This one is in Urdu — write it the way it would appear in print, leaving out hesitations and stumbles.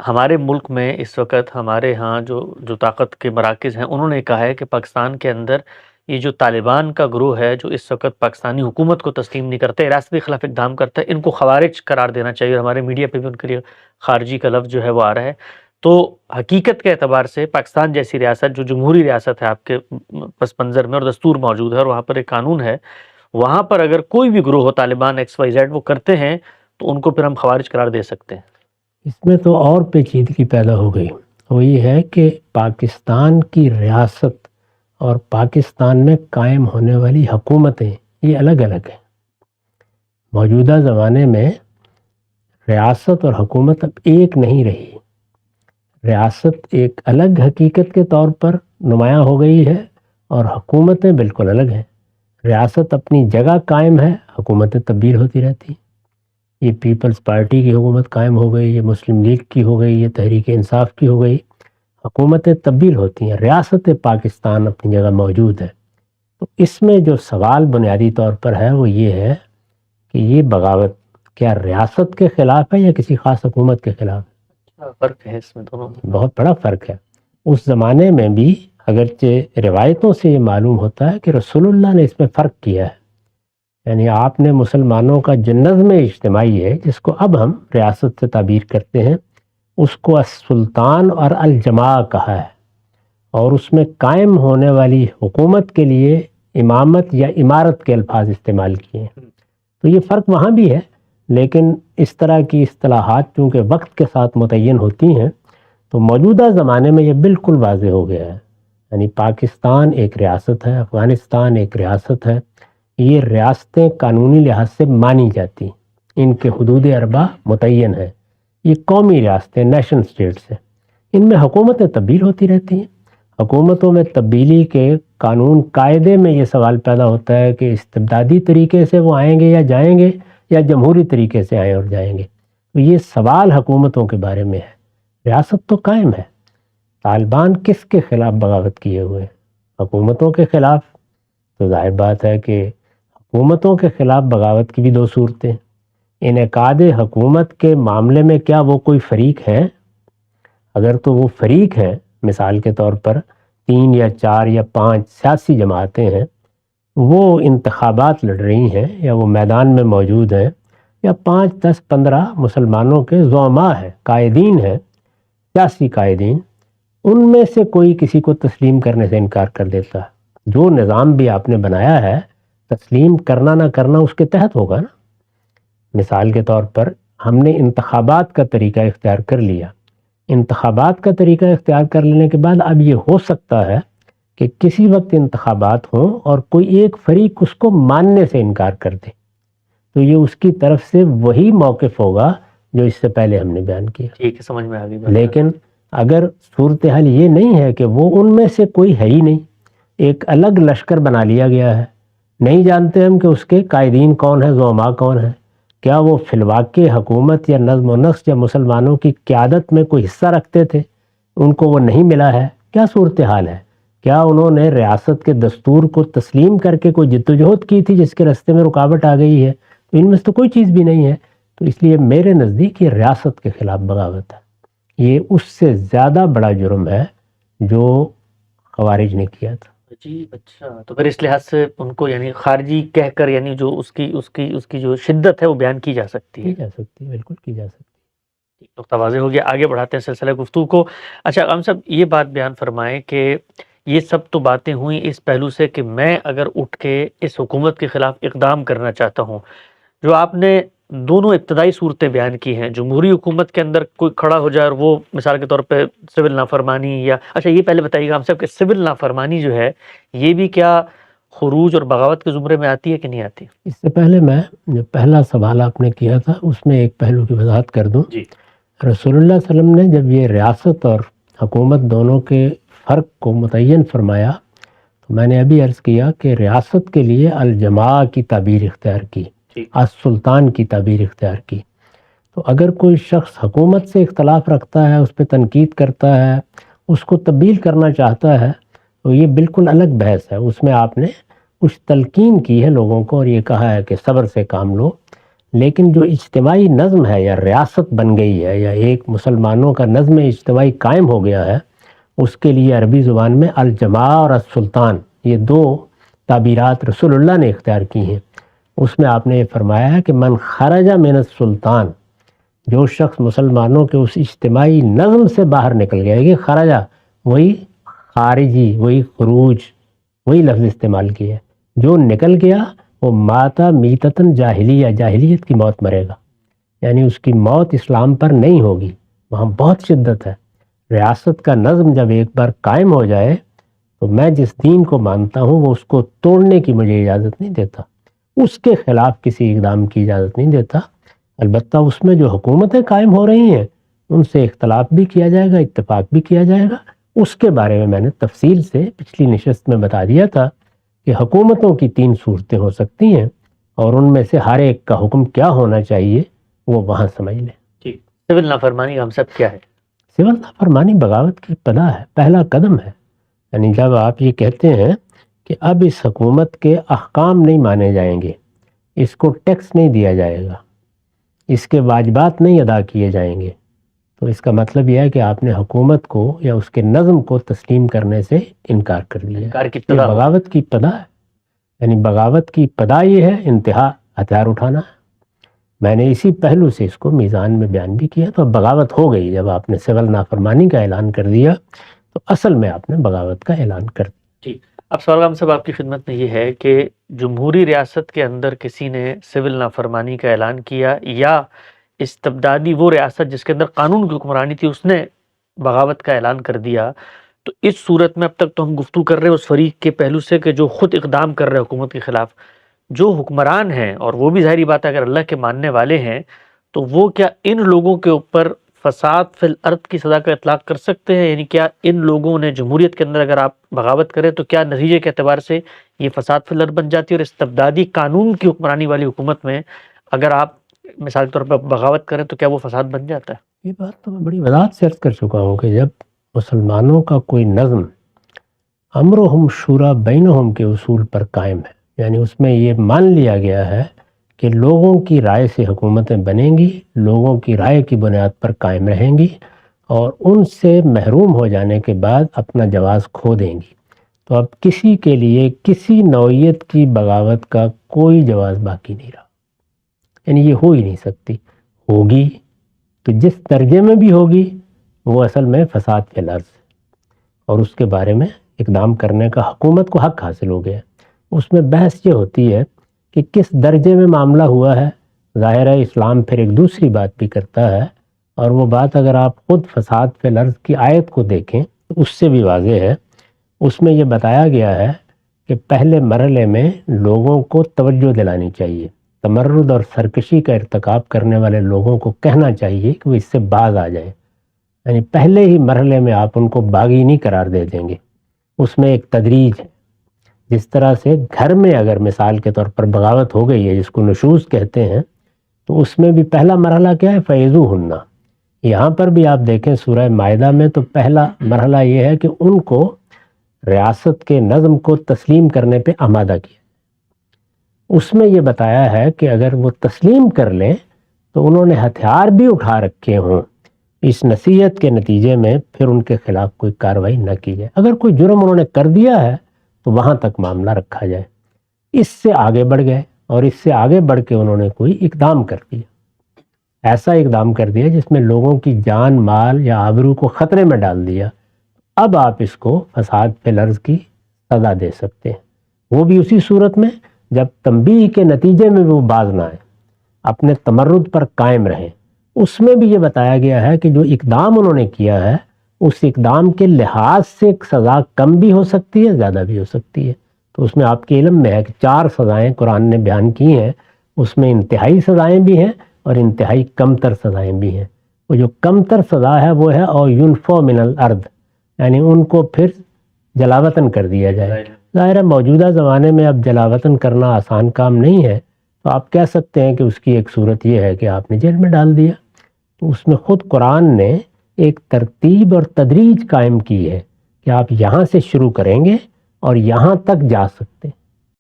ہمارے ملک میں اس وقت ہمارے ہاں جو طاقت کے مراکز ہیں انہوں نے کہا ہے کہ پاکستان کے اندر یہ جو طالبان کا گروہ ہے جو اس وقت پاکستانی حکومت کو تسلیم نہیں کرتے، ریاست کے خلاف اقدام کرتا ہے، ان کو خوارج قرار دینا چاہیے، اور ہمارے میڈیا پہ بھی ان کے لیے خارجی کا لفظ جو ہے وہ آ رہا ہے۔ تو حقیقت کے اعتبار سے پاکستان جیسی ریاست جو جمہوری ریاست ہے آپ کے پس منظر میں، اور دستور موجود ہے اور وہاں پر ایک قانون ہے، وہاں پر اگر کوئی بھی گروہ ہو، طالبان ایکس وائی زیڈ، وہ کرتے ہیں تو ان کو پھر ہم خوارج قرار دے سکتے ہیں۔ اس میں تو اور پیچیدگی پیدا ہو گئی، وہ یہ ہے کہ پاکستان کی ریاست اور پاکستان میں قائم ہونے والی حکومتیں یہ الگ الگ ہیں۔ موجودہ زمانے میں ریاست اور حکومت اب ایک نہیں رہی۔ ریاست ایک الگ حقیقت کے طور پر نمایاں ہو گئی ہے اور حکومتیں بالکل الگ ہیں۔ ریاست اپنی جگہ قائم ہے، حکومتیں تبدیل ہوتی رہتی ہیں۔ یہ پیپلز پارٹی کی حکومت قائم ہو گئی، یہ مسلم لیگ کی ہو گئی، یہ تحریک انصاف کی ہو گئی، حکومتیں تبدیل ہوتی ہیں، ریاست پاکستان اپنی جگہ موجود ہے۔ تو اس میں جو سوال بنیادی طور پر ہے وہ یہ ہے کہ یہ بغاوت کیا ریاست کے خلاف ہے یا کسی خاص حکومت کے خلاف ہے؟ فرق ہے اس میں دونوں میں، بہت بڑا فرق ہے۔ اس زمانے میں بھی اگرچہ روایتوں سے یہ معلوم ہوتا ہے کہ رسول اللہ نے اس میں فرق کیا ہے، یعنی آپ نے مسلمانوں کا جو نظم اجتماعی ہے جس کو اب ہم ریاست سے تعبیر کرتے ہیں، اس کو السلطان اور الجماع کہا ہے، اور اس میں قائم ہونے والی حکومت کے لیے امامت یا امارت کے الفاظ استعمال کیے ہیں۔ تو یہ فرق وہاں بھی ہے، لیکن اس طرح کی اصطلاحات چونکہ وقت کے ساتھ متعین ہوتی ہیں تو موجودہ زمانے میں یہ بالکل واضح ہو گیا ہے، یعنی پاکستان ایک ریاست ہے، افغانستان ایک ریاست ہے، یہ ریاستیں قانونی لحاظ سے مانی جاتی، ان کے حدود اربع متعین ہیں، یہ قومی ریاستیں نیشن سٹیٹس ہیں، ان میں حکومتیں تبدیل ہوتی رہتی ہیں۔ حکومتوں میں تبدیلی کے قانون قاعدے میں یہ سوال پیدا ہوتا ہے کہ استبدادی طریقے سے وہ آئیں گے یا جائیں گے یا جمہوری طریقے سے آئیں اور جائیں گے، تو یہ سوال حکومتوں کے بارے میں ہے۔ ریاست تو قائم ہے۔ طالبان کس کے خلاف بغاوت کیے ہوئے ہیں؟ حکومتوں کے خلاف۔ تو ظاہر بات ہے کہ حکومتوں کے خلاف بغاوت کی بھی دو صورتیں، انعقاد حکومت کے معاملے میں کیا وہ کوئی فریق ہیں؟ اگر تو وہ فریق ہیں، مثال کے طور پر 3 یا 4 یا 5 سیاسی جماعتیں ہیں، وہ انتخابات لڑ رہی ہیں یا وہ میدان میں موجود ہیں، یا 5 10 15 مسلمانوں کے زعماء ہیں، قائدین ہیں، سیاسی قائدین، ان میں سے کوئی کسی کو تسلیم کرنے سے انکار کر دیتا ہے، جو نظام بھی آپ نے بنایا ہے تسلیم کرنا نہ کرنا اس کے تحت ہوگا نا۔ مثال کے طور پر ہم نے انتخابات کا طریقہ اختیار کر لیا، انتخابات کا طریقہ اختیار کر لینے کے بعد اب یہ ہو سکتا ہے کہ کسی وقت انتخابات ہوں اور کوئی ایک فریق اس کو ماننے سے انکار کر دے، تو یہ اس کی طرف سے وہی موقف ہوگا جو اس سے پہلے ہم نے بیان کیا۔ ٹھیک ہے، سمجھ میں آ گئی۔ لیکن اگر صورتحال یہ نہیں ہے کہ وہ ان میں سے کوئی ہے ہی نہیں، ایک الگ لشکر بنا لیا گیا ہے، نہیں جانتے ہم کہ اس کے قائدین کون ہیں، زعماء کون ہیں، کیا وہ فی الواقع حکومت یا نظم و نسق یا مسلمانوں کی قیادت میں کوئی حصہ رکھتے تھے، ان کو وہ نہیں ملا ہے، کیا صورتحال ہے؟ کیا انہوں نے ریاست کے دستور کو تسلیم کر کے کوئی جدوجہد کی تھی جس کے راستے میں رکاوٹ آ گئی ہے؟ تو ان میں سے تو کوئی چیز بھی نہیں ہے۔ تو اس لیے میرے نزدیک یہ ریاست کے خلاف بغاوت ہے، یہ اس سے زیادہ بڑا جرم ہے جو خوارج نے کیا تھا۔ جی اچھا، تو پھر اس لحاظ سے ان کو یعنی خارجی کہہ کر یعنی جو اس کی جو شدت ہے وہ بیان کی جا سکتی ہے۔ کی جا سکتی ہے، بالکل کی جا سکتی ہے۔ نقطہ واضح ہو گیا، آگے بڑھاتے ہیں سلسلہ گفتگو کو۔ اچھا عام صاحب یہ بات بیان فرمائیں کہ یہ سب تو باتیں ہوئیں اس پہلو سے کہ میں اگر اٹھ کے اس حکومت کے خلاف اقدام کرنا چاہتا ہوں، جو آپ نے دونوں ابتدائی صورتیں بیان کی ہیں، جمہوری حکومت کے اندر کوئی کھڑا ہو جائے اور وہ مثال کے طور پہ سول نافرمانی، یا اچھا یہ پہلے بتائیے گا ہم صاحب کہ سول نافرمانی جو ہے یہ بھی کیا خروج اور بغاوت کے زمرے میں آتی ہے کہ نہیں آتی؟ اس سے پہلے میں جو پہلا سوال آپ نے کیا تھا اس میں ایک پہلو کی وضاحت کر دوں۔ جی رسول اللہ صلی اللہ علیہ وسلم نے جب یہ ریاست اور حکومت دونوں کے فرق کو متعین فرمایا تو میں نے ابھی عرض کیا کہ ریاست کے لیے الجماع کی تعبیر اختیار کی، السلطان کی تعبیر اختیار کی۔ تو اگر کوئی شخص حکومت سے اختلاف رکھتا ہے، اس پہ تنقید کرتا ہے، اس کو تبدیل کرنا چاہتا ہے، تو یہ بالکل الگ بحث ہے۔ اس میں آپ نے کچھ تلقین کی ہے لوگوں کو اور یہ کہا ہے کہ صبر سے کام لو، لیکن جو اجتماعی نظم ہے یا ریاست بن گئی ہے یا ایک مسلمانوں کا نظم اجتماعی قائم ہو گیا ہے، اس کے لیے عربی زبان میں الجماع اور السلطان یہ دو تعبیرات رسول اللہ نے اختیار کی ہیں۔ اس میں آپ نے یہ فرمایا ہے کہ من خرج من السلطان، جو شخص مسلمانوں کے اس اجتماعی نظم سے باہر نکل گیا، یہ خرجہ وہی خارجی، وہی خروج، وہی لفظ استعمال کیا ہے، جو نکل گیا وہ ماتا میتتن جاہلیہ، جاہلیت کی موت مرے گا، یعنی اس کی موت اسلام پر نہیں ہوگی۔ وہاں بہت شدت ہے۔ ریاست کا نظم جب ایک بار قائم ہو جائے تو میں جس دین کو مانتا ہوں وہ اس کو توڑنے کی مجھے اجازت نہیں دیتا، اس کے خلاف کسی اقدام کی اجازت نہیں دیتا۔ البتہ اس میں جو حکومتیں قائم ہو رہی ہیں ان سے اختلاف بھی کیا جائے گا، اتفاق بھی کیا جائے گا۔ اس کے بارے میں نے تفصیل سے پچھلی نشست میں بتا دیا تھا کہ حکومتوں کی 3 صورتیں ہو سکتی ہیں، اور ان میں سے ہر ایک کا حکم کیا ہونا چاہیے وہ وہاں سمجھ لیں۔ ٹھیک، سول نافرمانی کا مقصد کیا ہے؟ سول نافرمانی بغاوت کی ابتدا ہے، پہلا قدم ہے۔ یعنی جب آپ یہ کہتے ہیں کہ اب اس حکومت کے احکام نہیں مانے جائیں گے، اس کو ٹیکس نہیں دیا جائے گا، اس کے واجبات نہیں ادا کیے جائیں گے، تو اس کا مطلب یہ ہے کہ آپ نے حکومت کو یا اس کے نظم کو تسلیم کرنے سے انکار کر دیا۔ انکار کی یہ ابتدا بغاوت کی ابتدا ہے۔ یعنی بغاوت کی ابتدا یہ ہے انتہا ہتھیار اٹھانا ہے۔ میں نے اسی پہلو سے اس کو میزان میں بیان بھی کیا، تو اب بغاوت ہو گئی۔ جب آپ نے سول نافرمانی کا اعلان کر دیا تو اصل میں آپ نے بغاوت کا اعلان کر دیا۔ ٹھیک، اب سوال ہم سب آپ کی خدمت میں یہ ہے کہ جمہوری ریاست کے اندر کسی نے سول نافرمانی کا اعلان کیا، یا استبدادی وہ ریاست جس کے اندر قانون کی حکمرانی تھی اس نے بغاوت کا اعلان کر دیا، تو اس صورت میں اب تک تو ہم گفتگو کر رہے ہیں اس فریق کے پہلو سے کہ جو خود اقدام کر رہے حکومت کے خلاف، جو حکمران ہیں، اور وہ بھی ظاہری بات ہے اگر اللہ کے ماننے والے ہیں تو وہ کیا ان لوگوں کے اوپر فساد فی الارض کی سزا کا اطلاق کر سکتے ہیں؟ یعنی کیا ان لوگوں نے جمہوریت کے اندر اگر آپ بغاوت کریں تو کیا نتیجے کے اعتبار سے یہ فساد فی الارض بن جاتی ہے، اور استبدادی قانون کی حکمرانی والی حکومت میں اگر آپ مثال کے طور پر بغاوت کریں تو کیا وہ فساد بن جاتا ہے؟ یہ بات تو میں بڑی وضاحت سے عرض کر چکا ہوں کہ جب مسلمانوں کا کوئی نظم امرہم شورا بینہم کے اصول پر قائم ہے، یعنی اس میں یہ مان لیا گیا ہے کہ لوگوں کی رائے سے حکومتیں بنیں گی، لوگوں کی رائے کی بنیاد پر قائم رہیں گی، اور ان سے محروم ہو جانے کے بعد اپنا جواز کھو دیں گی، تو اب کسی کے لیے کسی نوعیت کی بغاوت کا کوئی جواز باقی نہیں رہا۔ یعنی یہ ہو ہی نہیں سکتی، ہوگی تو جس درجے میں بھی ہوگی وہ اصل میں فساد فی الارض ہے، اور اس کے بارے میں اقدام کرنے کا حکومت کو حق حاصل ہو گیا۔ اس میں بحث یہ ہوتی ہے کہ کس درجے میں معاملہ ہوا ہے۔ ظاہر ہے اسلام پھر ایک دوسری بات بھی کرتا ہے، اور وہ بات اگر آپ خود فساد فی الارض کی آیت کو دیکھیں تو اس سے بھی واضح ہے۔ اس میں یہ بتایا گیا ہے کہ پہلے مرحلے میں لوگوں کو توجہ دلانی چاہیے، تمرد اور سرکشی کا ارتکاب کرنے والے لوگوں کو کہنا چاہیے کہ وہ اس سے باز آ جائیں۔ یعنی پہلے ہی مرحلے میں آپ ان کو باغی نہیں قرار دے دیں گے، اس میں ایک تدریج ہے۔ جس طرح سے گھر میں اگر مثال کے طور پر بغاوت ہو گئی ہے جس کو نشوز کہتے ہیں، تو اس میں بھی پہلا مرحلہ کیا ہے؟ فیضوہن۔ یہاں پر بھی آپ دیکھیں سورہ مائدہ میں تو پہلا مرحلہ یہ ہے کہ ان کو ریاست کے نظم کو تسلیم کرنے پہ آمادہ کیا۔ اس میں یہ بتایا ہے کہ اگر وہ تسلیم کر لیں تو انہوں نے ہتھیار بھی اٹھا رکھے ہوں، اس نصیحت کے نتیجے میں پھر ان کے خلاف کوئی کارروائی نہ کی جائے۔ اگر کوئی جرم انہوں نے کر دیا ہے تو وہاں تک معاملہ رکھا جائے۔ اس سے آگے بڑھ گئے، اور اس سے آگے بڑھ کے انہوں نے کوئی اقدام کر دیا، ایسا اقدام کر دیا جس میں لوگوں کی جان مال یا آبرو کو خطرے میں ڈال دیا، اب آپ اس کو فساد فی الارض کی سزا دے سکتے ہیں۔ وہ بھی اسی صورت میں جب تنبیہ کے نتیجے میں وہ باز نہ آئے، اپنے تمرد پر قائم رہیں۔ اس میں بھی یہ بتایا گیا ہے کہ جو اقدام انہوں نے کیا ہے اس اقدام کے لحاظ سے سزا کم بھی ہو سکتی ہے، زیادہ بھی ہو سکتی ہے۔ تو اس میں آپ کے علم میں ہے کہ 4 سزائیں قرآن نے بیان کی ہیں، اس میں انتہائی سزائیں بھی ہیں اور انتہائی کم تر سزائیں بھی ہیں۔ وہ جو کم تر سزا ہے وہ ہے او ینفو من الارض، یعنی ان کو پھر جلاوطن کر دیا جائے۔ ظاہر ہے موجودہ زمانے میں اب جلاوطن کرنا آسان کام نہیں ہے، تو آپ کہہ سکتے ہیں کہ اس کی ایک صورت یہ ہے کہ آپ نے جیل میں ڈال دیا۔ تو اس میں خود قرآن نے ایک ترتیب اور تدریج قائم کی ہے کہ آپ یہاں سے شروع کریں گے اور یہاں تک جا سکتے ہیں۔